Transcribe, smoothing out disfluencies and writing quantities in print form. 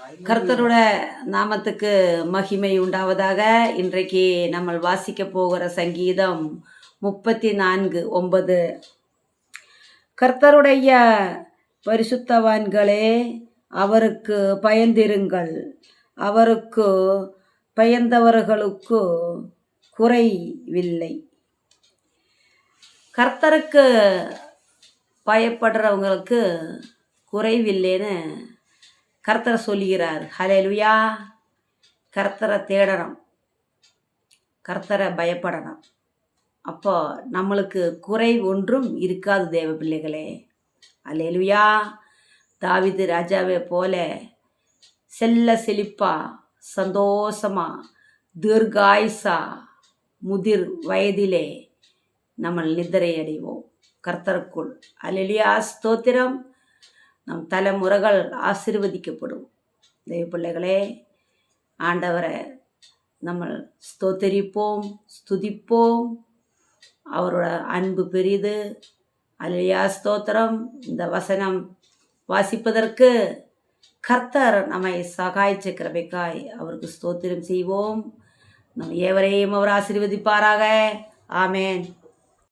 கர்த்தரோட நாமத்துக்கு மகிமை உண்டாவதாக. இன்றைக்கு நம்ம வாசிக்க போகிற சங்கீதம் 34:9. கர்த்தருடைய பரிசுத்தவான்களே, அவருக்கு பயந்திருங்கள். அவருக்கு பயந்தவர்களுக்கு குறைவில்லை. கர்த்தருக்கு பயப்படுறவங்களுக்கு குறைவில்லைன்னு கர்த்தரை சொல்லுகிறார். ஹல்லேலூயா. கர்த்தரை தேடணும், கர்த்தரை பயப்படணும். அப்போ நம்மளுக்கு குறை ஒன்றும் இருக்காது தேவ பிள்ளைகளே. ஹல்லேலூயா. தாவீது ராஜாவை போல செல்ல செழிப்பா, சந்தோஷமா, தீர்காயுசா, முதிர் வயதிலே நம்ம நித்திரை அடைவோம் கர்த்தருக்குள். ஹல்லேலூயா. ஸ்தோத்திரம். நம் தலைமுறைகள் ஆசீர்வதிக்கப்படும். தேவ பிள்ளைகளே, ஆண்டவரை நம்ம ஸ்தோத்தரிப்போம், ஸ்துதிப்போம். அவரோட அன்பு பெரிது. ஹல்லேலூயா. ஸ்தோத்திரம். இந்த வசனம் வாசிப்பதற்கு கர்த்தர் நம்மை சகாய்ச்ச கிருபைக்காய் அவருக்கு ஸ்தோத்திரம் செய்வோம். நம் ஏவரையும் அவர் ஆசீர்வதிப்பாராக. ஆமேன்.